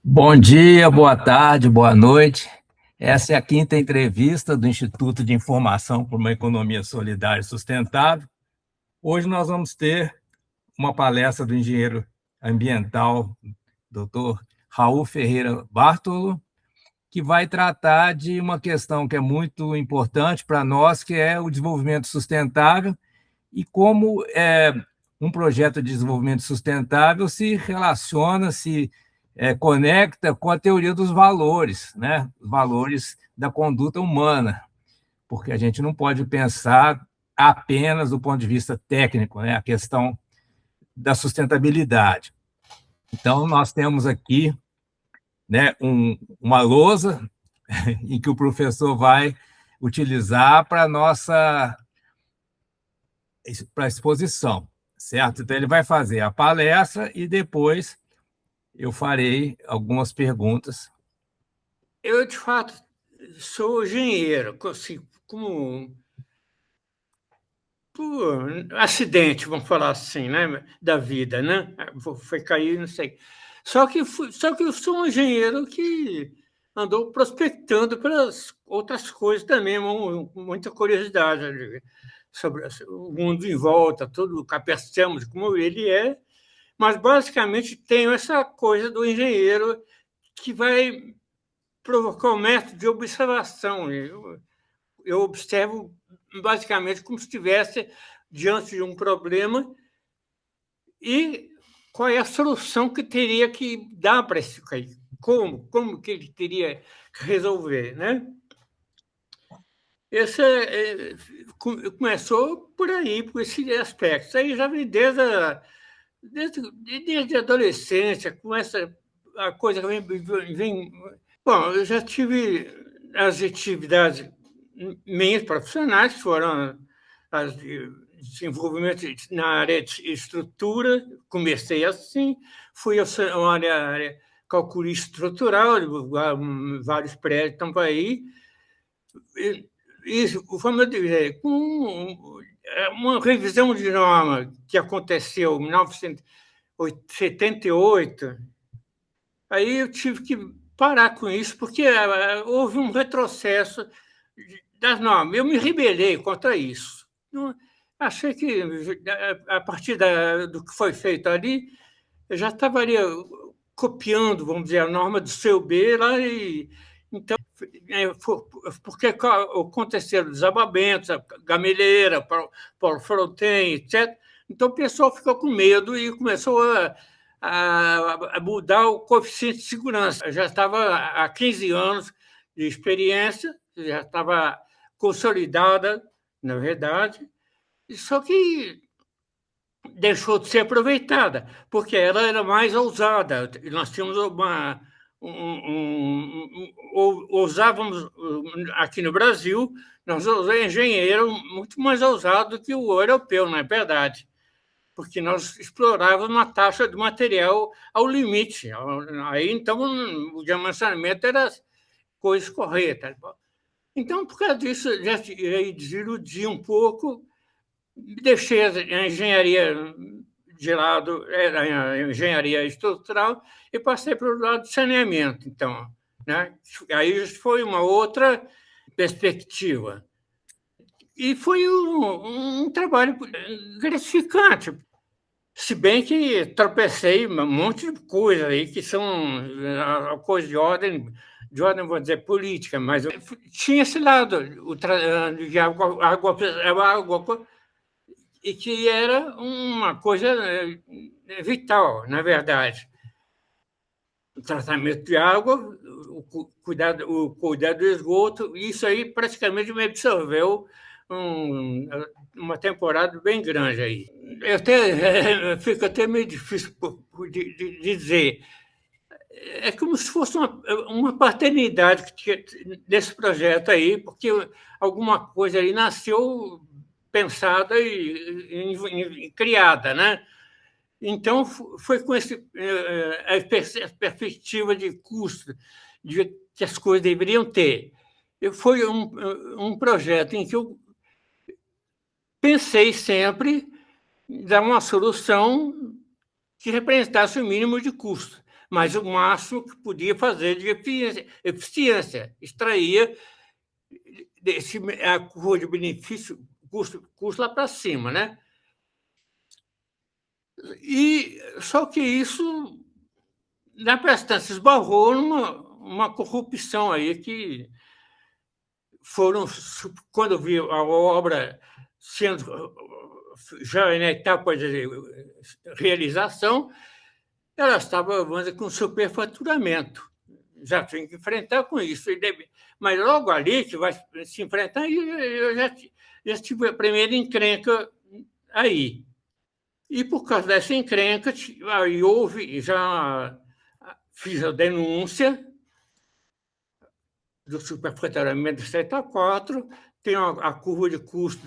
Bom dia, boa tarde, boa noite. Essa é a quinta entrevista do Instituto de Informação para uma Economia Solidária e Sustentável. Hoje nós vamos ter uma palestra do engenheiro ambiental, Dr. Raul Ferreira Bartolo, que vai tratar de uma questão que é muito importante para nós, que é o desenvolvimento sustentável e como um projeto de desenvolvimento sustentável se relaciona, se conecta com a teoria dos valores, né? Os valores da conduta humana, porque a gente não pode pensar apenas do ponto de vista técnico, né? A questão da sustentabilidade. Então, nós temos aqui, né, uma lousa em que o professor vai utilizar para a nossa para a exposição, certo? Então, ele vai fazer a palestra e depois eu farei algumas perguntas. Eu, de fato, sou engenheiro, assim, como por acidente, vamos falar assim, né, da vida, né? Foi cair, não sei. Só que eu sou um engenheiro que andou prospectando pelas outras coisas também, muita curiosidade sobre o mundo em volta, todo o capestermo, como ele é, mas basicamente tenho essa coisa do engenheiro que vai provocar um método de observação. Eu observo basicamente como se estivesse diante de um problema e qual é a solução que teria que dar para isso aí. Como que ele teria que resolver, né? Esse começou por aí, por esse aspecto. Aí já vem desde a adolescência, com essa a coisa que vem. Bom, eu já tive as atividades minhas profissionais, que foram as de desenvolvimento na área de estrutura, comecei assim, fui a uma área calculista estrutural, vários prédios estão aí, e vamos dizer, com uma revisão de norma que aconteceu em 1978, aí eu tive que parar com isso, porque houve um retrocesso das normas. Eu me rebelei contra isso. Achei que, a partir do que foi feito ali, eu já estava ali copiando, vamos dizer, a norma do CUB lá, e então, porque aconteceram desabamentos, a Gameleira, Paulo Fronten, etc. Então, o pessoal ficou com medo e começou a mudar o coeficiente de segurança. Eu já estava há 15 anos de experiência, já estava consolidada, na verdade, só que deixou de ser aproveitada, porque ela era mais ousada. Nós tínhamos ousávamos aqui no Brasil, nós usamos engenheiro muito mais ousado do que o europeu, não é verdade? Porque nós explorávamos uma taxa de material ao limite. Aí, então, o dimensionamento era as coisas corretas. Então, por causa disso, já desiludi um pouco, deixei a engenharia de lado, a engenharia estrutural, e passei para o lado de saneamento. Então, né? Aí foi uma outra perspectiva. E foi um trabalho gratificante, se bem que tropecei um monte de coisa aí que são coisas de ordem, vou dizer, política, mas tinha esse lado de água, e que era uma coisa vital, na verdade. O tratamento de água, o cuidado do esgoto, isso aí praticamente me absorveu uma temporada bem grande aí. Fica até meio difícil de dizer. É como se fosse uma paternidade desse projeto aí, porque alguma coisa ali nasceu pensada e criada, né? Então, foi com a perspectiva de custo que as coisas deveriam ter. Foi um projeto em que eu pensei sempre em dar uma solução que representasse o mínimo de custo. mas o máximo que podia fazer de eficiência, extraía a curva de benefício, custo lá para cima, né? Só que isso, na prestância, esbarrou numa corrupção aí que quando eu vi a obra sendo já na etapa de realização, ela estava, vamos dizer, com superfaturamento. Já tinha que enfrentar com isso. Mas logo ali que vai se enfrentar, eu já tive a primeira encrenca aí. E por causa dessa encrenca, aí já fiz a denúncia do superfaturamento de 7 a 4, tem a curva de custo,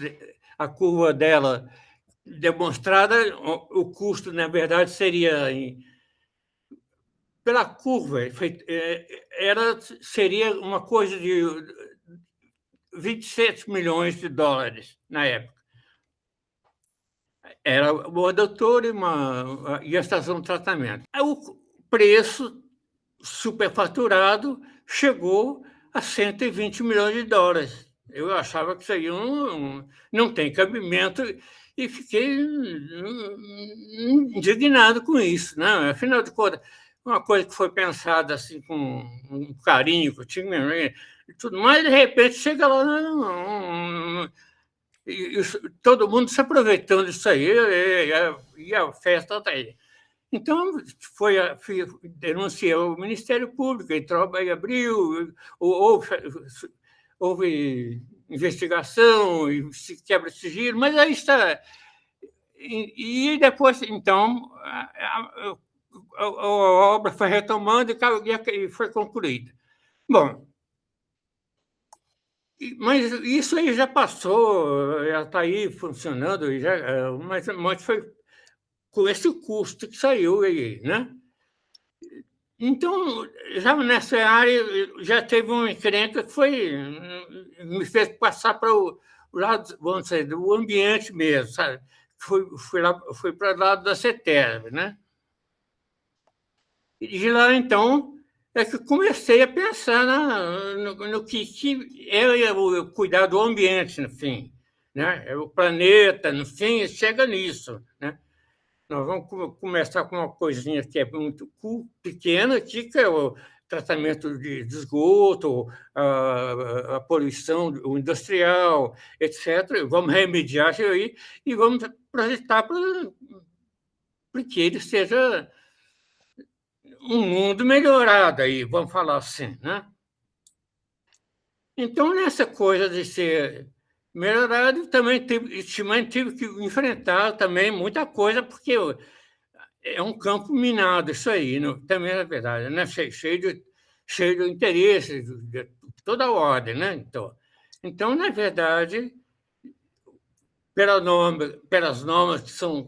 a curva dela demonstrada, o custo, na verdade, seria pela curva, seria uma coisa de 27 milhões de dólares na época. Era o adutor e a estação de tratamento. O preço superfaturado chegou a 120 milhões de dólares. Eu achava que isso aí não tem cabimento e fiquei indignado com isso, né? Afinal de contas, uma coisa que foi pensada assim com um carinho que eu tinha e tudo mais, de repente chega lá e todo mundo se aproveitando disso aí e a festa está aí. Então, denunciei ao Ministério Público, entrou e abriu, houve investigação, quebra de sigilo, mas aí está. E depois, então, a obra foi retomando e foi concluída. Bom, mas isso aí já passou, já está aí funcionando, mas foi com esse custo que saiu aí, né? Então, já nessa área, já teve uma encrenca que me fez passar para o lado, vamos dizer, do ambiente mesmo, sabe? Fui para o lado da CETESB, né? E de lá, então, é que comecei a pensar no que é o cuidar do ambiente, no fim, né? É o planeta, no fim, chega nisso, né? Nós vamos começar com uma coisinha que é muito pequena aqui, que é o tratamento de esgoto, a poluição industrial, etc. Vamos remediar isso aí e vamos projetar para que ele seja um mundo melhorado aí, vamos falar assim, né? Então, nessa coisa de ser melhorado, também tive que enfrentar também muita coisa, porque é um campo minado isso aí, também é verdade, né? Cheio de interesse, de toda a ordem, né? Então, na verdade, pelas normas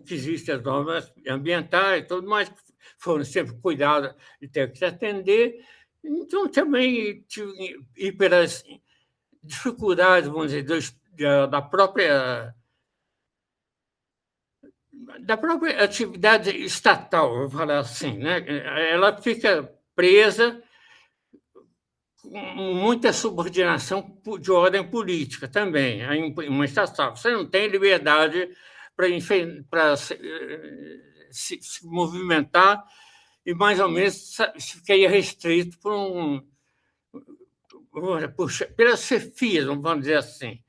que existem, as normas ambientais e tudo mais, que foram sempre cuidadas de ter que se atender, então também e pelas dificuldades, vamos dizer, da própria atividade estatal, vou falar assim, né? Ela fica presa com muita subordinação de ordem política também, uma estatal. Você não tem liberdade para se movimentar e mais ou menos ficaria restrito pelas chefias, vamos dizer assim.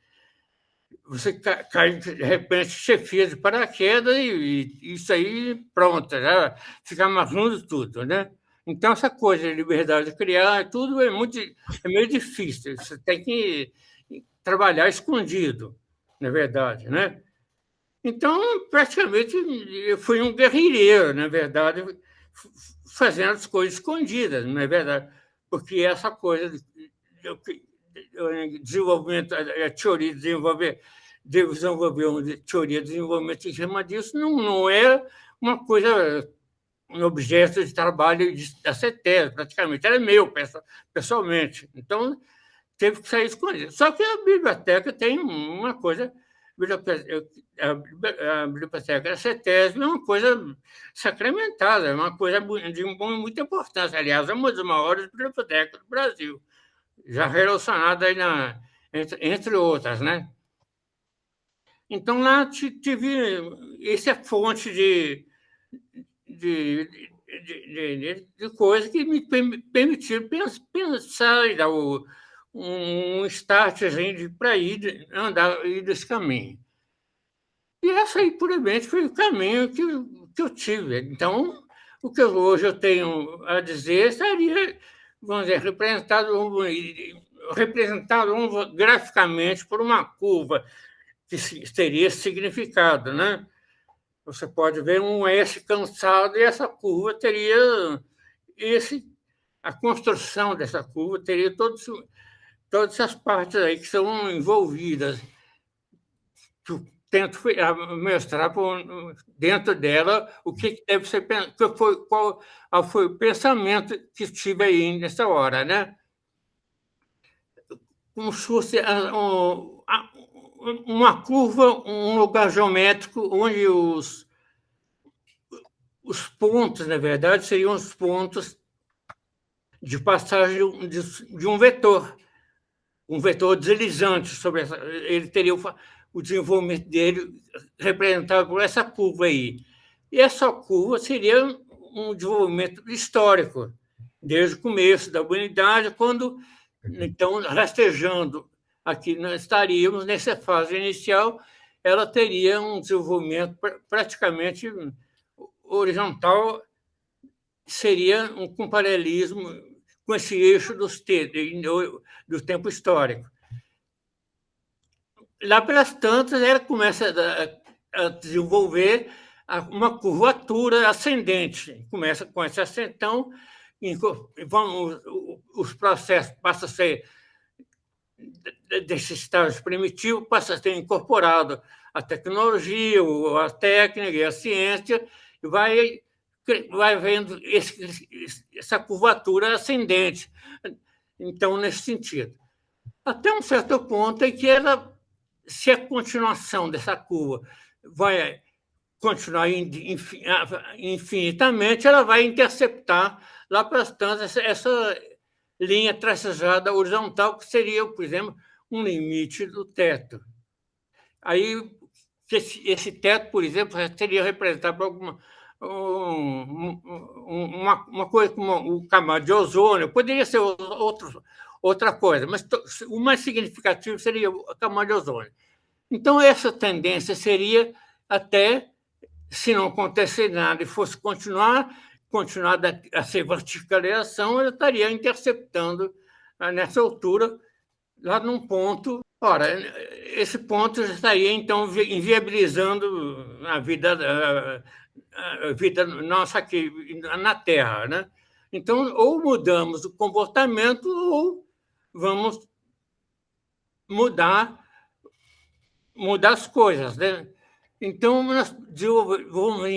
Você cai, de repente, chefia de paraquedas e isso aí, pronto, já fica amarrando tudo, né? Então, essa coisa de liberdade de criar, tudo é meio difícil. Você tem que trabalhar escondido, na verdade, né? Então, praticamente, eu fui um guerrilheiro, na verdade, fazendo as coisas escondidas, não é verdade? Porque essa coisa de desenvolvimento, a teoria de desenvolver uma teoria de desenvolvimento em cima disso não é uma coisa, um objeto de trabalho da CETESB, praticamente, era meu, pessoalmente. Então, teve que sair escondido. Só que a biblioteca tem uma coisa a biblioteca da CETESB é uma coisa sacramentada, é uma coisa de muita importância. Aliás, é uma das maiores bibliotecas do Brasil, já relacionada aí entre outras, né? Então, lá tive... Essa é a fonte de coisas que me permitiram pensar e dar um startzinho para ir desse caminho. E essa aí, puramente, foi o caminho que eu tive. Então, o que hoje eu tenho a dizer estaria, vamos dizer, representado graficamente por uma curva que teria significado, né? Você pode ver um S cansado e essa curva teria a construção dessa curva teria todas essas partes aí que são envolvidas. Eu tento mostrar dentro dela o que deve ser, qual foi o pensamento que tive aí nessa hora, né? Como se fosse uma curva, um lugar geométrico onde os pontos, na verdade, seriam os pontos de passagem de um vetor deslizante sobre essa. Ele teria o desenvolvimento dele representado por essa curva aí. E essa curva seria um desenvolvimento histórico, desde o começo da humanidade, quando, então, rastejando aqui, nós estaríamos nessa fase inicial, ela teria um desenvolvimento praticamente horizontal, seria um paralelismo com esse eixo do tempo histórico. Lá pelas tantas, ela começa a desenvolver uma curvatura ascendente. Começa com esse ascentão, os processos passam a ser, desse estágio primitivo, passa a ser incorporado a tecnologia, a técnica e a ciência, e vai vendo essa curvatura ascendente. Então, nesse sentido. Até um certo ponto em que se a continuação dessa curva vai continuar infinitamente, ela vai interceptar lá para as tantas essa linha tracejada horizontal, que seria, por exemplo, um limite do teto. Aí, esse teto, por exemplo, seria representado por uma coisa como o camada de ozônio, poderia ser outra coisa, mas o mais significativo seria a camada de ozônio. Então, essa tendência seria até, se não acontecer nada e fosse continuar a ser verticalização, ela estaria interceptando nessa altura, lá num ponto. Ora, esse ponto já estaria, então, inviabilizando a vida nossa aqui na Terra, né? Então, ou mudamos o comportamento ou vamos mudar as coisas, né? Então, nós vamos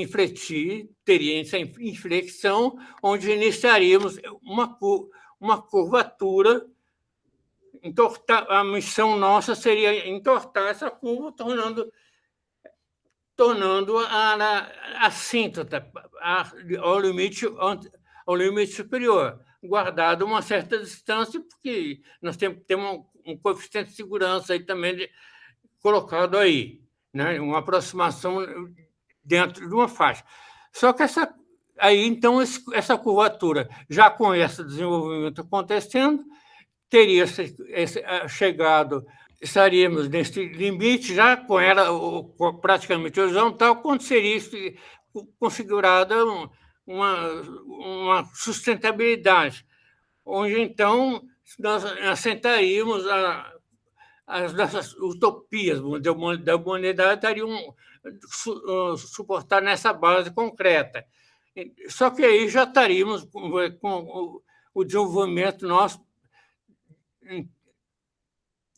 teria essa inflexão, onde iniciaríamos uma curvatura. A missão nossa seria entortar essa curva, tornando a assíntota ao limite superior, guardado uma certa distância, porque nós temos um coeficiente de segurança aí também colocado aí, né? Uma aproximação dentro de uma faixa. Só que então, essa curvatura, já com esse desenvolvimento acontecendo, teria chegado, estaríamos nesse limite já com ela praticamente horizontal, quando seria configurada uma sustentabilidade, onde, então, nós assentaríamos as nossas utopias da humanidade estariam suportar nessa base concreta. Só que aí já estaríamos com o desenvolvimento nosso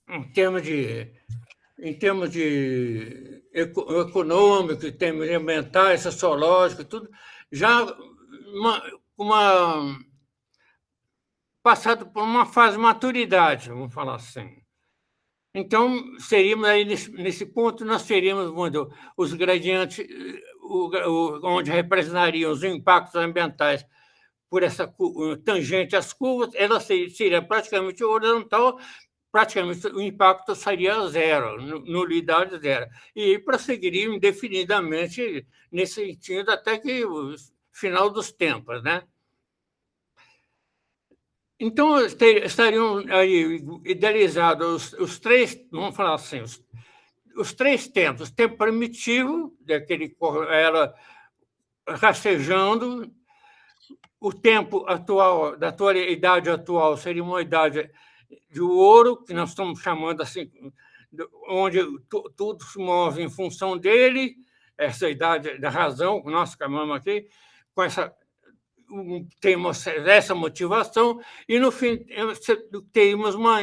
em termos de econômico, em termos de ambientais, sociológico, tudo, já passado por uma fase de maturidade, vamos falar assim. Então, seríamos aí nesse ponto, nós teríamos os gradientes, onde representariam os impactos ambientais por essa tangente às curvas, ela seria praticamente horizontal, praticamente o impacto seria zero, nulidade zero. E prosseguiria indefinidamente nesse sentido até que o final dos tempos, né? Então, estariam aí idealizados os três, vamos falar assim, os três tempos. O tempo primitivo, daquele era rastejando. O tempo atual, da idade atual, seria uma idade de ouro, que nós estamos chamando assim, onde tudo se move em função dele, essa idade da razão, nós chamamos aqui, com temos essa motivação, e, no fim, temos uma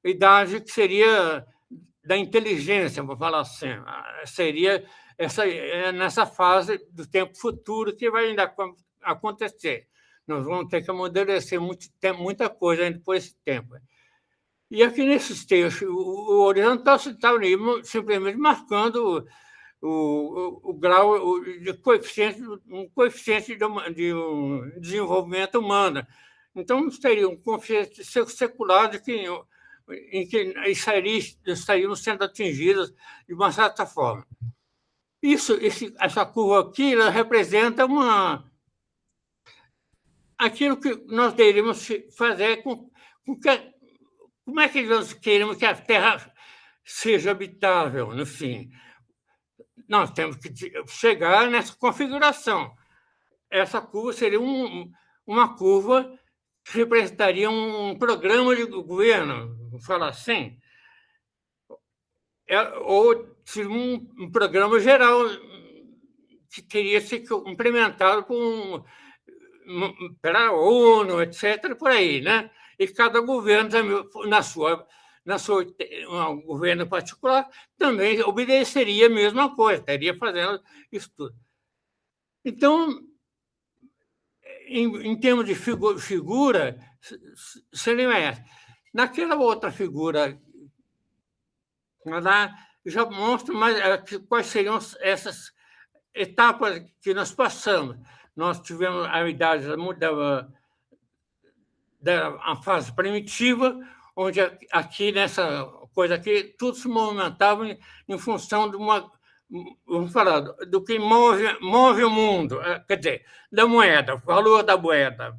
idade que seria da inteligência, vou falar assim, seria nessa fase do tempo futuro que vai ainda acontecer. Nós vamos ter que amadurecer muita coisa ainda por esse tempo. E aqui nesses textos, o horizontal está simplesmente marcando o grau de coeficiente, um coeficiente de desenvolvimento humano. Não seria um coeficiente secular em que estariam sendo atingidas de uma certa forma. Essa curva aqui ela representa aquilo que nós deveríamos fazer como é que nós queremos que a Terra seja habitável, no fim. Nós temos que chegar nessa configuração. Essa curva seria uma curva que representaria um programa de governo, vou falar assim, ou seria um programa geral que teria sido implementado pela ONU, etc., por aí, né? E cada governo, um governo particular, também obedeceria a mesma coisa, estaria fazendo isso tudo. Então, em termos de figura, seria essa. Naquela outra figura, já mostra quais seriam essas etapas que nós passamos. Nós tivemos a idade da fase primitiva, onde aqui, nessa coisa aqui, tudo se movimentava em função de vamos falar, do que move o mundo, quer dizer, da moeda, o valor da moeda.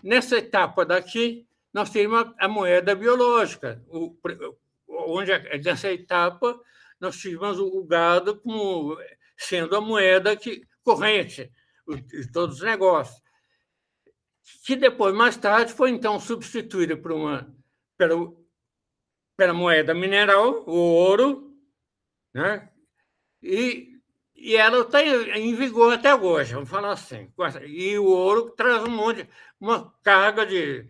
Nessa etapa daqui, nós temos a moeda biológica, onde, nessa etapa, nós tivemos o gado como sendo a moeda corrente de todos os negócios, que depois, mais tarde, foi então substituída pela moeda mineral, o ouro, né? E ela está em vigor até hoje, vamos falar assim. E o ouro traz uma carga de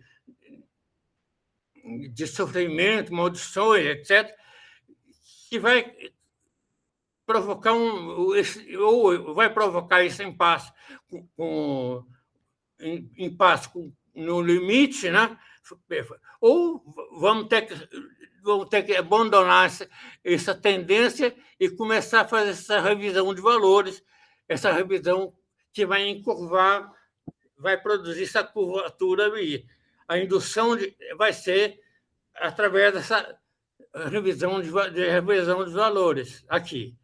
sofrimento, maldições, etc., que vai provocar esse impasse no limite, né? Ou vamos ter que abandonar essa tendência e começar a fazer essa revisão de valores, essa revisão que vai encurvar, vai produzir essa curvatura aí. A indução vai ser através dessa revisão de valores aqui.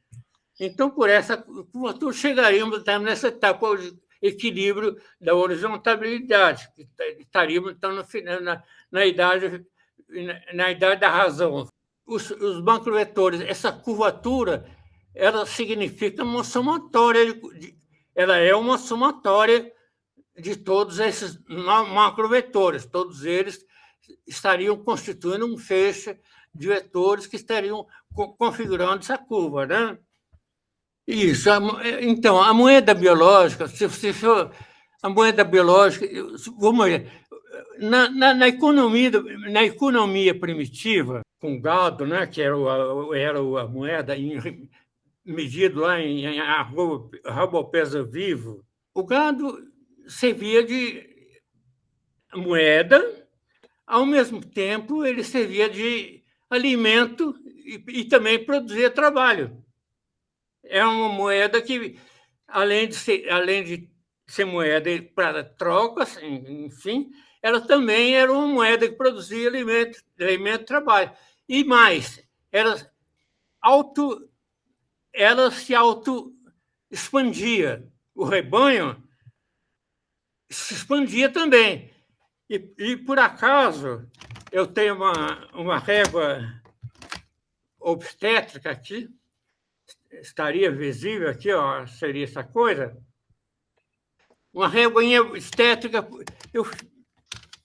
Então, por essa curvatura, chegaríamos nessa etapa de equilíbrio da horizontabilidade, que estaríamos então, na idade da razão. Os macrovetores, essa curvatura, ela significa uma somatória, ela é uma somatória de todos esses macrovetores, todos eles estariam constituindo um feixe de vetores que estariam configurando essa curva, né? Isso. Então, a moeda biológica, a moeda biológica, vamos ver, na economia primitiva, com gado, né, que era a moeda medido lá em arroba peso vivo, o gado servia de moeda, ao mesmo tempo ele servia de alimento e também produzia trabalho. É uma moeda que, além de ser moeda para trocas, enfim, ela também era uma moeda que produzia alimento e trabalho. E mais, ela se auto-expandia. O rebanho se expandia também. E por acaso, eu tenho uma régua obstétrica aqui, estaria visível aqui, ó, seria essa coisa. Uma réguinha obstétrica, eu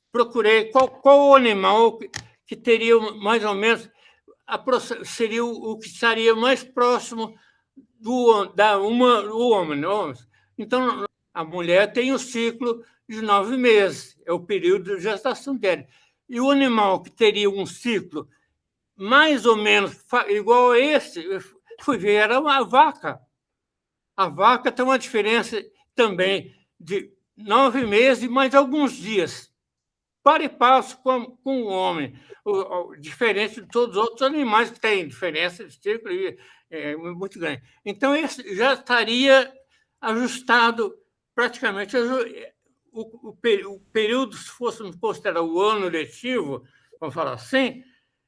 procurei qual o animal que teria mais ou menos, seria o que estaria mais próximo do homem. Então, a mulher tem o ciclo de 9 meses, é o período de gestação dela. E o animal que teria um ciclo mais ou menos igual a esse, eu fui ver, era uma vaca. A vaca tem uma diferença também de 9 meses e mais alguns dias. Para e passo com o homem, diferente de todos os outros animais que têm diferença de ciclo muito grande. Então, esse já estaria ajustado praticamente. O período, se fôssemos considerar o ano letivo, vamos falar assim,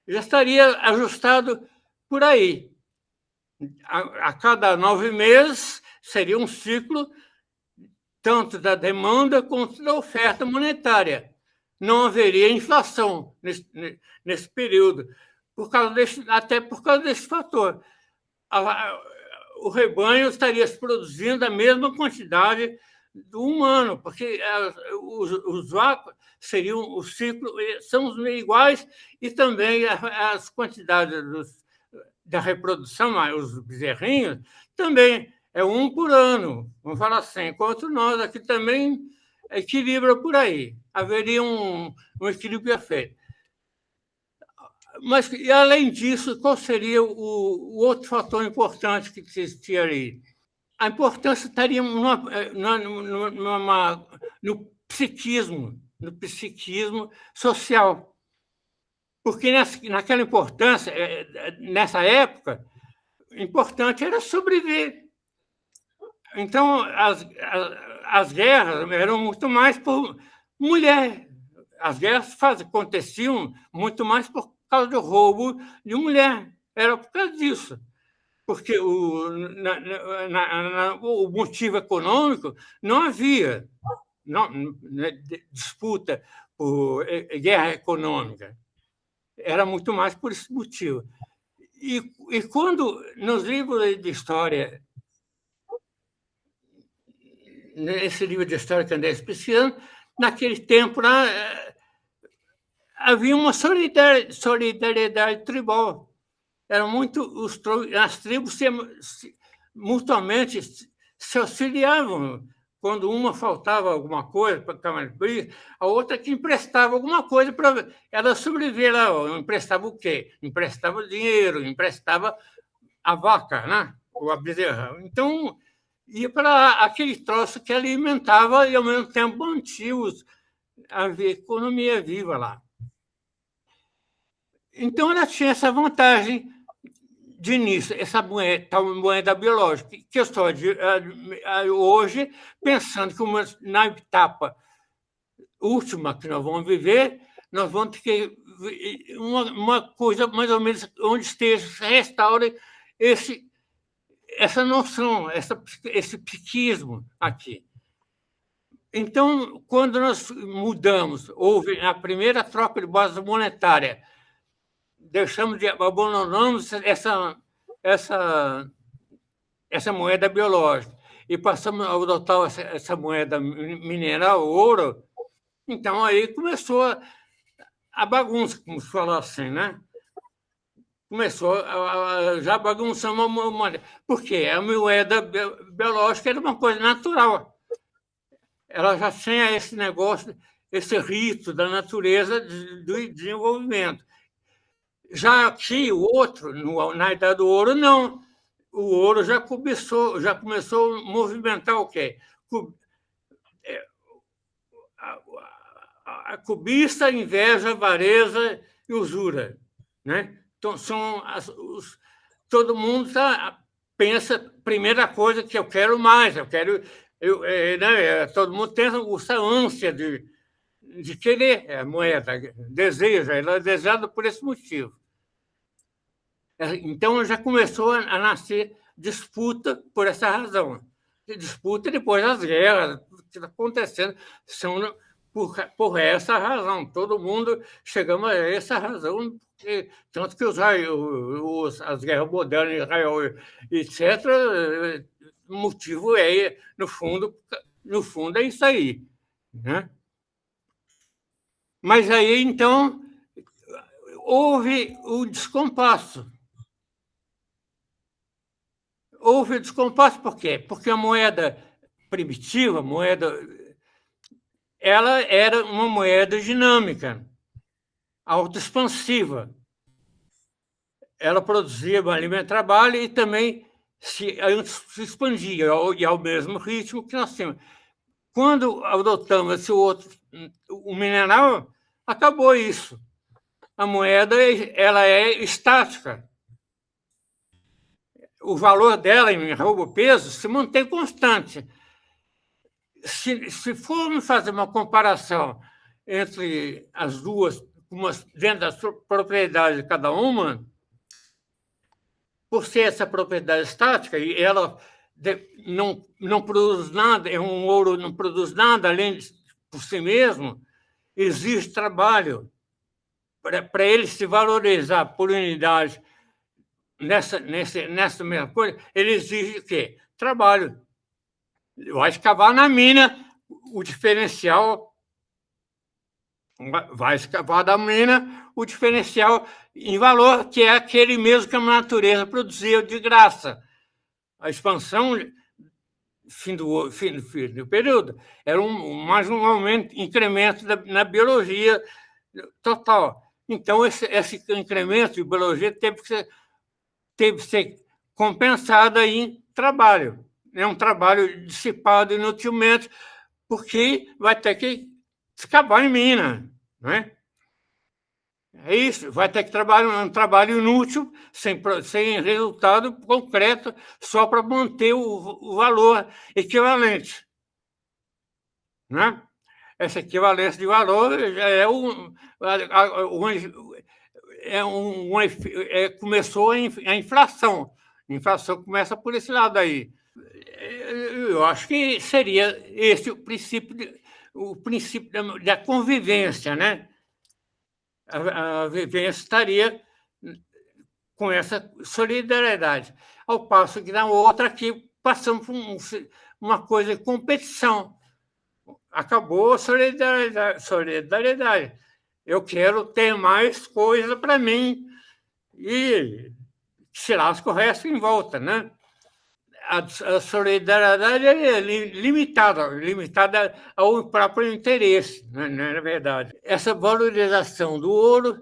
já estaria ajustado por aí. A cada 9 meses seria um ciclo tanto da demanda quanto da oferta monetária. Não haveria inflação nesse período, até por causa desse fator. O rebanho estaria se produzindo a mesma quantidade do humano, porque os vacos seriam o ciclo, são iguais, e também as quantidades da reprodução, os bezerrinhos, também é um por ano, vamos falar assim, enquanto nós aqui também equilibra por aí. Haveria um equilíbrio perfeito. Mas, e além disso, qual seria o outro fator importante que existia ali? A importância estaria no psiquismo social. Porque naquela importância, nessa época, importante era sobreviver. Então, as guerras eram muito mais por mulher. As guerras aconteciam muito mais por causa do roubo de mulher. Era por causa disso. Porque o motivo econômico não havia disputa por guerra econômica. Era muito mais por esse motivo. E quando, nos livros de história, nesse livro de história que andei pesquisando, naquele tempo lá, havia uma solidariedade tribal. As tribos mutuamente se auxiliavam. Quando uma faltava alguma coisa para a outra que emprestava alguma coisa para ela sobreviver lá. Emprestava o quê? Emprestava dinheiro, emprestava a vaca, né? Ou a bezerra. Então, ia para aquele troço que alimentava e, ao mesmo tempo, mantinha a economia viva lá. Então, ela tinha essa vantagem de início, essa tal moeda biológica, que eu estou hoje pensando que na etapa última que nós vamos viver, nós vamos ter que uma coisa mais ou menos onde esteja, se restaure essa noção, esse psiquismo aqui. Então, quando nós mudamos, houve a primeira troca de base monetária, abandonamos essa moeda biológica e passamos a adotar essa moeda mineral, ouro. Então, aí começou a bagunça, como se fala assim, né? Já bagunçamos a moeda. Por quê? A moeda biológica era uma coisa natural. Ela já tinha esse negócio, esse rito da natureza do desenvolvimento. Já aqui, o outro, na Idade do Ouro, não. O ouro já começou a movimentar o quê? A cobiça, a inveja, a avareza e usura. Né? Então, todo mundo pensa, primeira coisa que eu quero mais, né, todo mundo tem essa ânsia de querer a moeda, deseja, ela é desejada por esse motivo. Então, já começou a nascer disputa por essa razão. Disputa depois das guerras, o que está acontecendo, são por essa razão. Todo mundo chegamos a essa razão, tanto que as guerras modernas, Israel, etc., o motivo no fundo é isso aí. Né? Mas aí, então, houve o descompasso. Houve o descompasso por quê? Porque a moeda primitiva, ela era uma moeda dinâmica, autoexpansiva. Ela produzia alimento e trabalho e também se expandia e ao mesmo ritmo que nós tínhamos. Quando adotamos o mineral, acabou isso. A moeda ela é estática. O valor dela em arroba-peso se mantém constante. Se formos fazer uma comparação entre as duas, dentro da propriedade de cada uma, por ser essa propriedade estática, e ela não produz nada, um ouro não produz nada além por si mesmo, existe trabalho para ele se valorizar por unidade nessa mesma coisa, ele exige o quê? Trabalho. Vai escavar na mina o diferencial, vai escavar da mina o diferencial em valor, que é aquele mesmo que a natureza produzia de graça. A expansão, fim do período, era mais um aumento, incremento na biologia total. Então, esse incremento de biologia teve que ser compensado em trabalho. É um trabalho dissipado inutilmente, porque vai ter que escavar em mina. Né? É isso, vai ter que trabalhar um trabalho inútil, sem resultado concreto, só para manter o valor equivalente. Né? Essa equivalência de valor já começou a inflação. A inflação começa por esse lado aí. Eu acho que seria esse o princípio da convivência, né? A vivência estaria com essa solidariedade. Ao passo que na outra aqui passamos por uma coisa de competição. Acabou a solidariedade. Eu quero ter mais coisa para mim e se lasca o resto em volta, né? A solidariedade é limitada ao próprio interesse, né, na verdade. Essa valorização do ouro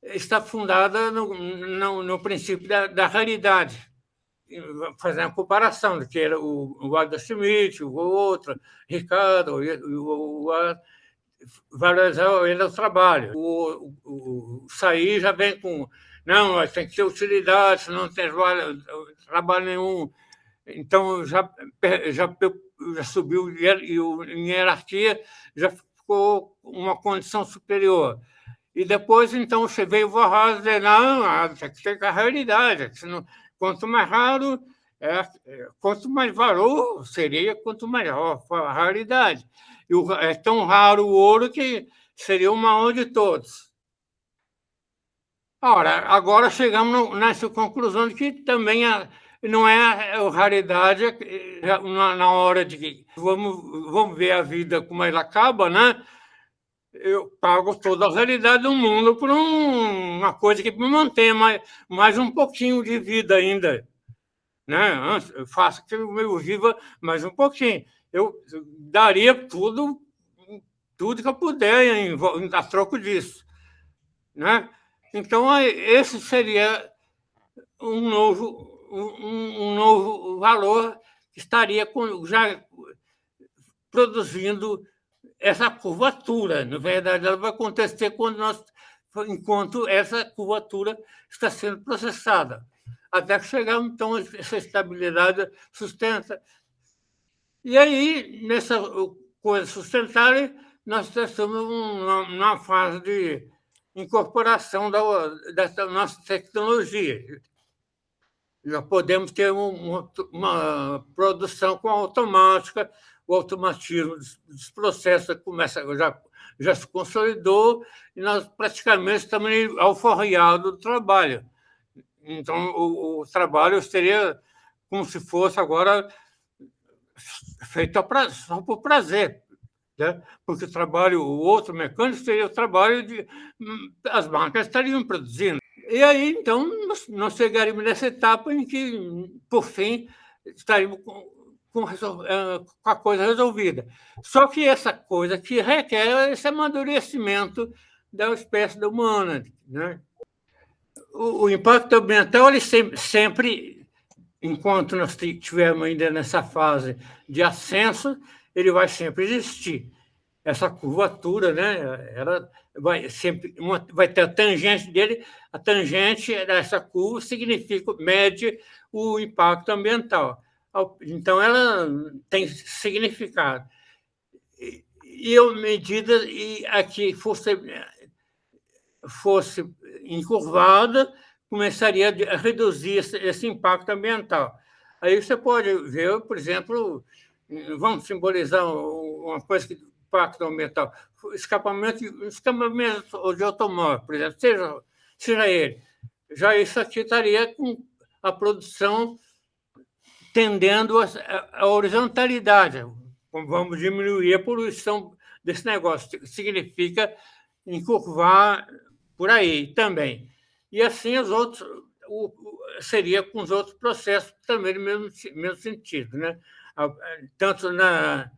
está fundada no princípio da raridade. Fazendo a comparação do que era o Adam Smith, o outro, Ricardo, valorizar o trabalho. O Saí já vem com... Não, tem que ter utilidade, senão não tem trabalho nenhum. Então, já subiu em hierarquia, já ficou uma condição superior. E depois, então, você veio Vorraz dizer, não, tem que ter a realidade. Quanto mais raro, quanto mais valor seria, quanto maior a raridade. É tão raro o ouro que seria o maior de todos. Ora, agora chegamos nessa conclusão de que também não é a raridade na hora de que vamos ver a vida como ela acaba, né? Eu pago toda a realidade do mundo por uma coisa que me mantém mais um pouquinho de vida ainda. Né? Eu faço que eu viva mais um pouquinho. Eu daria tudo que eu puder a troco disso. Né? Então, esse seria um novo valor que estaria já produzindo essa curvatura. Na verdade, ela vai acontecer quando nós enquanto essa curvatura está sendo processada, até que chegar, então, essa estabilidade sustenta. E aí, nessa coisa sustentável, nós estamos numa fase de incorporação dessa nossa tecnologia. Já podemos ter uma produção com automática, o automatismo dos processos já se consolidou e nós praticamente estamos alforriados do trabalho. Então, o trabalho seria como se fosse agora feito só por prazer, né? Porque o outro mecânico seria o trabalho de... As máquinas estariam produzindo. E aí, então, nós chegaríamos nessa etapa em que, por fim, estaríamos com a coisa resolvida. Só que essa coisa que requer esse amadurecimento da espécie humana, né? O impacto ambiental, ele sempre, enquanto nós estivermos ainda nessa fase de ascenso, ele vai sempre existir. Essa curvatura, né? Ela vai ter a tangente dele, a tangente dessa curva mede o impacto ambiental. Então, ela tem significado. E a medida aqui fosse encurvada, começaria a reduzir esse impacto ambiental. Aí você pode ver, por exemplo, vamos simbolizar uma coisa que impacto ambiental, escapamento de automóvel, por exemplo, seja ele. Já isso aqui estaria com a produção tendendo à horizontalidade. Vamos diminuir a poluição desse negócio. Significa encurvar por aí também. E assim os outros, seria com os outros processos também no mesmo sentido, né? Tanto na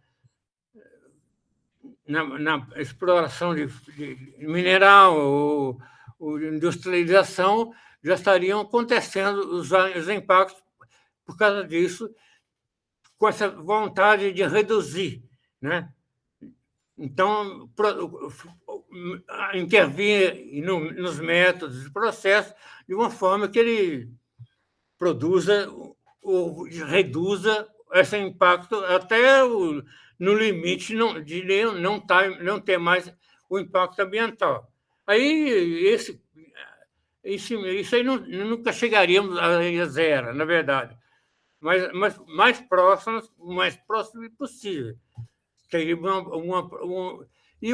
exploração de mineral ou industrialização, já estariam acontecendo os impactos por causa disso, com essa vontade de reduzir, né? Então, intervir nos métodos e processos de uma forma que ele produza ou reduza esse impacto até no limite de não ter mais o impacto ambiental. Aí, isso aí nunca chegaríamos a zero, na verdade, mas mais próximo possível. Teria e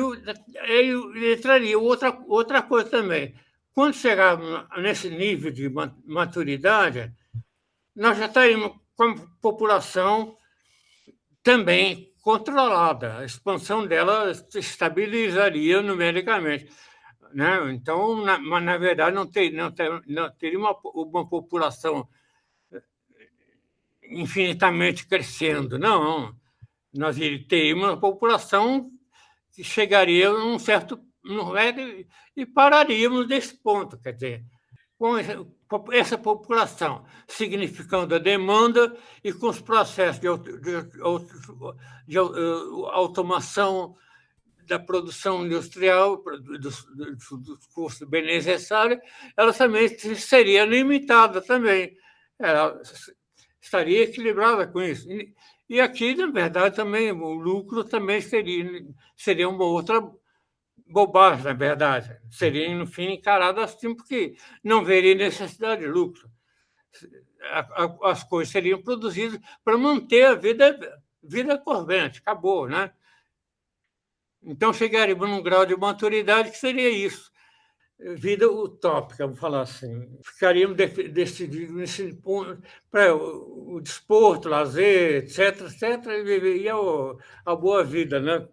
ele traria outra coisa também. Quando chegarmos nesse nível de maturidade, nós já estaríamos com a população também controlada. A expansão dela se estabilizaria numericamente, né? Então, na verdade, não teria uma população infinitamente crescendo, não. Nós teríamos uma população que chegaria a um certo... e pararíamos desse ponto, quer dizer, com essa população, significando a demanda e com os processos de automação da produção industrial, dos custos bem necessários, ela também seria limitada também. Ela estaria equilibrada com isso. E aqui, na verdade, também o lucro também seria uma outra bobagem, na verdade. Seria, no fim, encarado assim, porque não veria necessidade de lucro. As coisas seriam produzidas para manter a vida corrente, acabou, né? Então, chegaríamos num grau de maturidade que seria isso. Vida utópica, vamos falar assim. Ficaríamos decididos nesse ponto para o desporto, lazer, etc., e viveria a boa vida, né?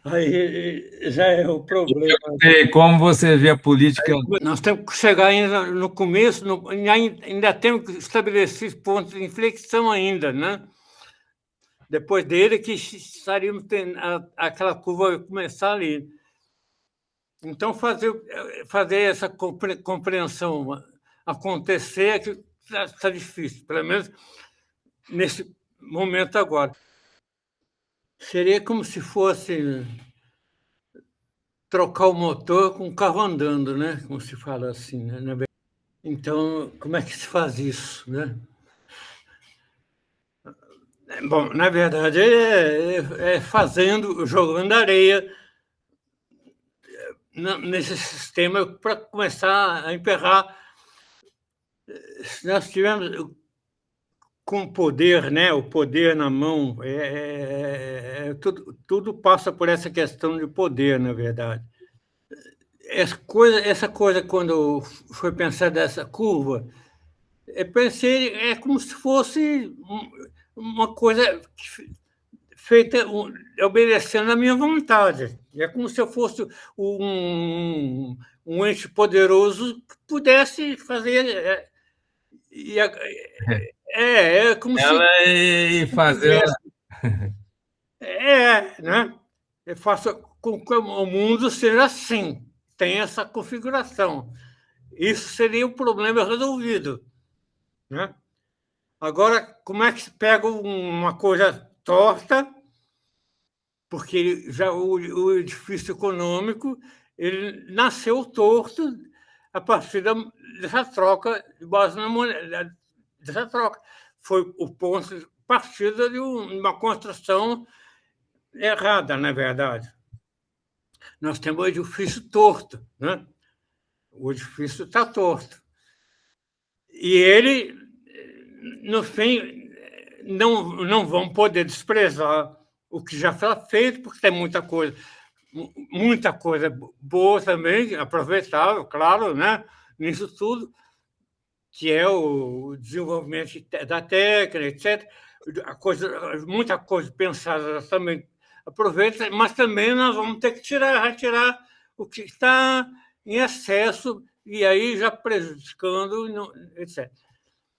Aí já é o problema. E como você vê a política? Nós temos que chegar ainda no começo, ainda temos que estabelecer pontos de inflexão ainda, né? Depois dele que estaríamos tendo aquela curva começar ali. Então, fazer essa compreensão acontecer é que está difícil, pelo menos nesse momento agora. Seria como se fosse trocar o motor com o carro andando, né? Como se fala assim, né? Então, como é que se faz isso, né? Bom, na verdade, é fazendo, jogando areia nesse sistema para começar a emperrar. Se nós tivermos com o poder, né? O poder na mão, tudo passa por essa questão de poder, na verdade. Essa coisa quando foi pensada essa curva, pensei, como se fosse uma coisa feita obedecendo à minha vontade. É como se eu fosse um ente poderoso que pudesse fazer. É como se Ela e fazer. né? Eu faço com que o mundo seja assim, tem essa configuração. Isso seria o problema resolvido, né? Agora, como é que se pega uma coisa torta, porque já o edifício econômico ele nasceu torto a partir dessa troca de base na moneda, dessa troca. Foi o ponto de partida de uma construção errada, na verdade. Nós temos o edifício torto, né? O edifício está torto. E ele, no fim, não vão poder desprezar o que já foi feito, porque tem muita coisa boa também, aproveitável, claro, né? Nisso tudo, que é o desenvolvimento da técnica, etc. Muita coisa pensada também aproveita, mas também nós vamos ter que retirar o que está em excesso e aí já prejudicando, etc.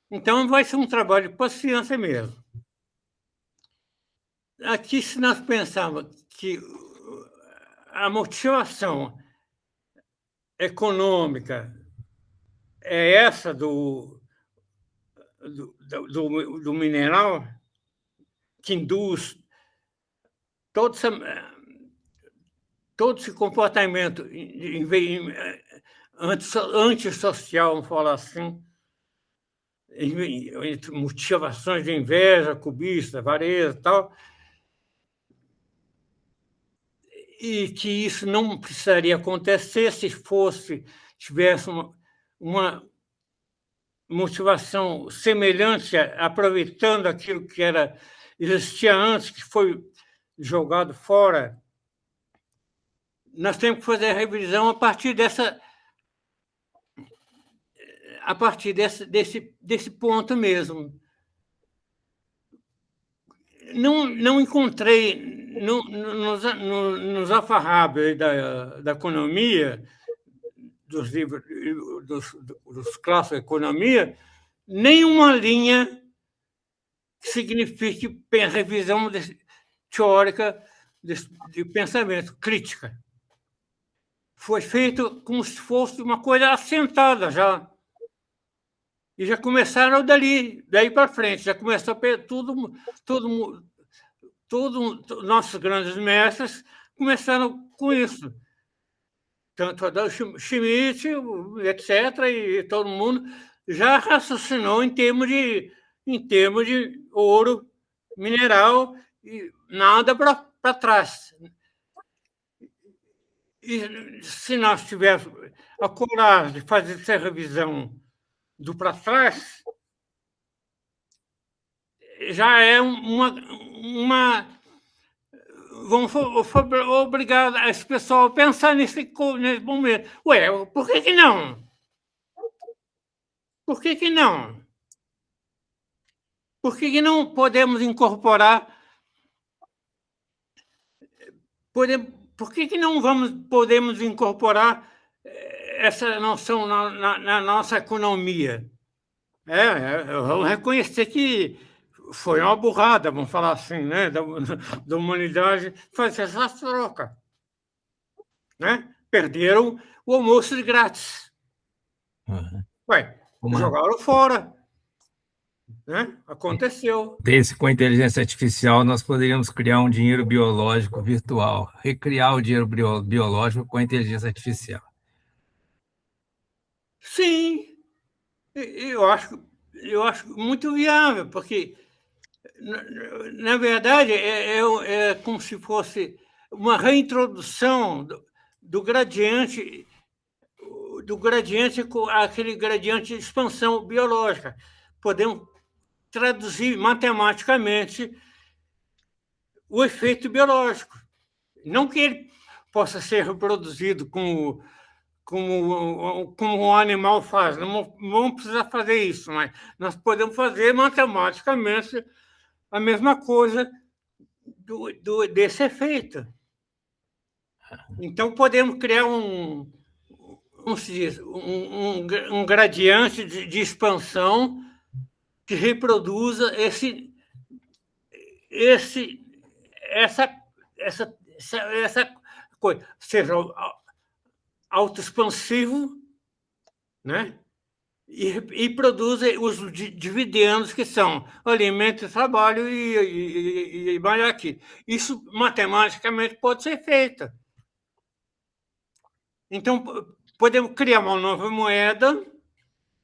Então, vai ser um trabalho de paciência mesmo. Aqui, se nós pensarmos que a motivação econômica é essa do mineral, que induz todo esse comportamento antissocial, vamos falar assim, entre motivações de inveja, cobiça, avareza e tal, e que isso não precisaria acontecer se tivesse uma motivação semelhante, aproveitando aquilo que existia antes, que foi jogado fora. Nós temos que fazer a revisão a partir desse ponto mesmo. Não encontrei nos alfarrábios da economia, dos livros dos clássicos de economia, nenhuma linha que signifique revisão teórica de pensamento, crítica. Foi feito como se fosse uma coisa assentada já. E já começaram daí para frente, já começou a nossos grandes mestres começaram com isso. Tanto Adam Schmidt, etc., e todo mundo já raciocinou em termos de ouro, mineral, e nada para trás. E se nós tivéssemos a coragem de fazer essa revisão do para trás, já é vamos obrigar esse pessoal a pensar nesse momento. Ué, por que não? Por que não? Por que não podemos incorporar? Por que não podemos incorporar essa noção na nossa economia? Vamos reconhecer que foi uma burrada, vamos falar assim, né, da humanidade fazer essa troca. Né? Perderam o almoço de grátis. Ué, jogaram fora. né? Aconteceu. Desse, com a inteligência artificial, nós poderíamos criar um dinheiro biológico virtual, recriar o dinheiro biológico com a inteligência artificial. Sim, eu acho muito viável, porque, na verdade, é como se fosse uma reintrodução do gradiente, aquele gradiente de expansão biológica. Podemos traduzir matematicamente o efeito biológico. Não que ele possa ser reproduzido como um animal faz. Não precisa fazer isso, mas nós podemos fazer matematicamente a mesma coisa desse efeito. Então, podemos criar como se diz, um gradiente de expansão que reproduza essa coisa, seja autoexpansivo, né? E produz os dividendos, que são alimento e trabalho e mais aqui. Isso, matematicamente, pode ser feito. Então, podemos criar uma nova moeda,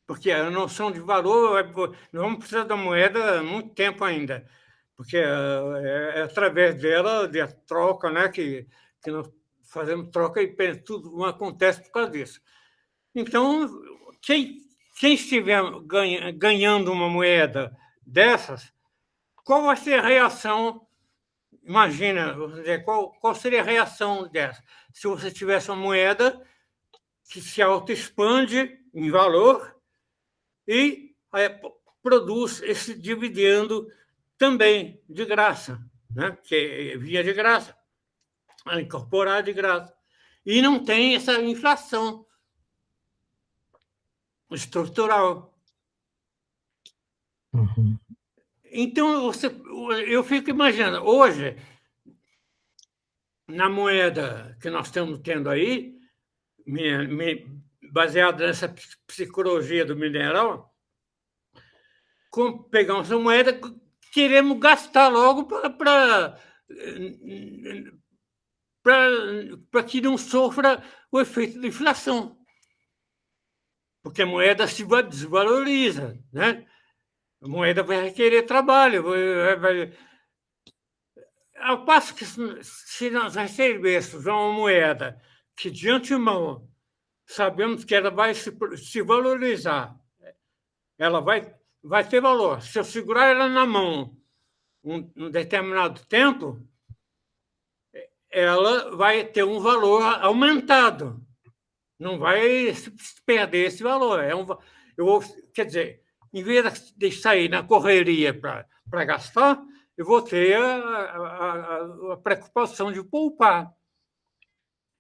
porque a noção de valor, nós vamos precisar da moeda há muito tempo ainda, porque é através dela, da troca, né, que nós fazemos troca e tudo acontece por causa disso. Então, quem estiver ganhando uma moeda dessas, qual vai ser a reação? Imagina, qual seria a reação dessa? Se você tivesse uma moeda que se autoexpande em valor e produz esse dividendo também de graça, né? Que via de graça, incorporado de graça. E não tem essa inflação estrutural. Uhum. Então, eu fico imaginando, hoje, na moeda que nós estamos tendo aí, baseada nessa psicologia do mineral, pegamos essa moeda, queremos gastar logo para que não sofra o efeito da inflação. Porque a moeda se desvaloriza, né? A moeda vai requerer trabalho. Ao passo que, se nós recebêssemos uma moeda que, de antemão, sabemos que ela vai se valorizar, ela vai ter valor. Se eu segurar ela na mão um determinado tempo, ela vai ter um valor aumentado. Não vai perder esse valor. Quer dizer, em vez de sair na correria para gastar, eu vou ter a preocupação de poupar.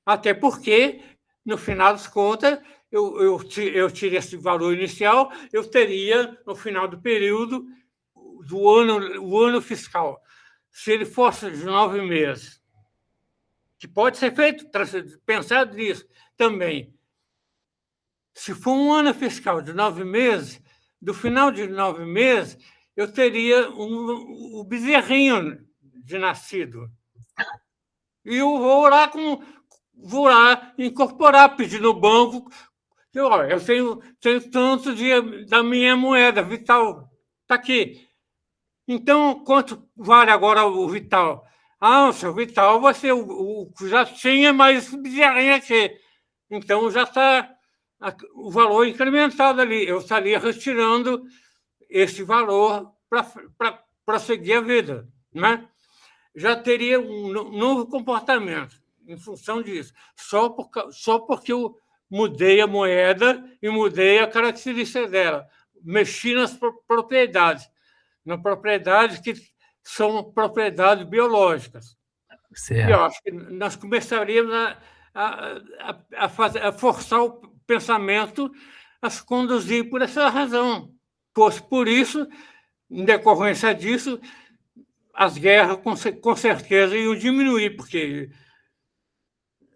Até porque, no final das contas, eu tirei esse valor inicial, eu teria, no final do período, o ano fiscal, se ele fosse de 9 meses, que pode ser feito, pensado nisso também. Se for um ano fiscal de 9 meses, do final de 9 meses, eu teria o bezerrinho de nascido. E eu vou lá incorporar, pedir no banco. Eu tenho tanto da minha moeda Vital. Está aqui. Então, quanto vale agora o Vital? Ah, o seu Vital vai ser o que já tinha, mais esse bezerrinho aqui. Então, já está o valor incrementado ali. Eu estaria retirando esse valor para seguir a vida, né? Já teria um novo comportamento em função disso, só porque eu mudei a moeda e mudei a característica dela, mexi nas propriedades que são propriedades biológicas. Certo. E eu acho que nós começaríamos a forçar o pensamento a se conduzir por essa razão. Por isso, em decorrência disso, as guerras com certeza iam diminuir, porque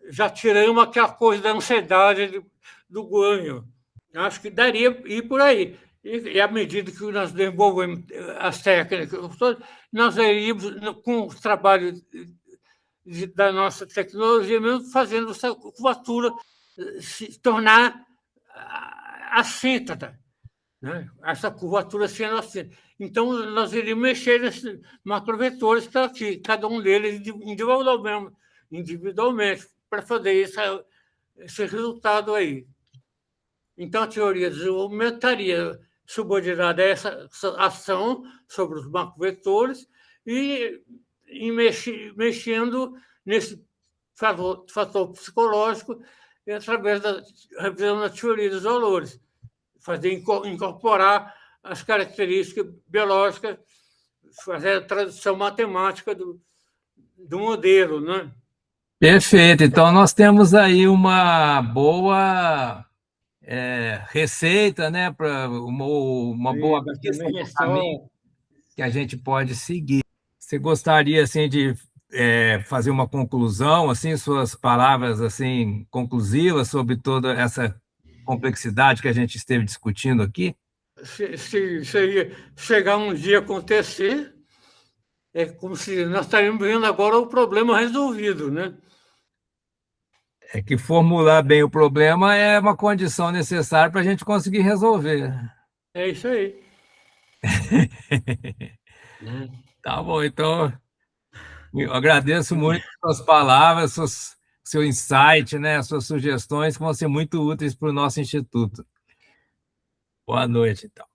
já tiramos aquela coisa da ansiedade do ganho. Acho que daria ir por aí. E à medida que nós desenvolvemos as técnicas, nós iríamos, com o trabalho da nossa tecnologia, mesmo fazendo essa curvatura se tornar assíntota, né? Essa curvatura sendo assíntota. Então, nós iríamos mexer nesses macrovetores que estão aqui, cada um deles individualmente para fazer esse resultado aí. Então, a teoria do desenvolvimento estaria subordinada a essa ação sobre os macrovetores e mexendo nesse fator psicológico através da revisão da teoria dos valores, incorporar as características biológicas, fazer a tradução matemática do modelo, né? Perfeito. Então, nós temos aí uma boa receita, né, para uma boa caminho que a gente pode seguir. Você gostaria assim de fazer uma conclusão, assim, suas palavras assim conclusivas sobre toda essa complexidade que a gente esteve discutindo aqui? Se chegar um dia a acontecer, é como se nós estaríamos vendo agora o problema resolvido, né? É que formular bem o problema é uma condição necessária para a gente conseguir resolver. É isso aí. Tá bom, então eu agradeço muito as suas palavras, seu insight, né, suas sugestões que vão ser muito úteis para o nosso instituto. Boa noite, então.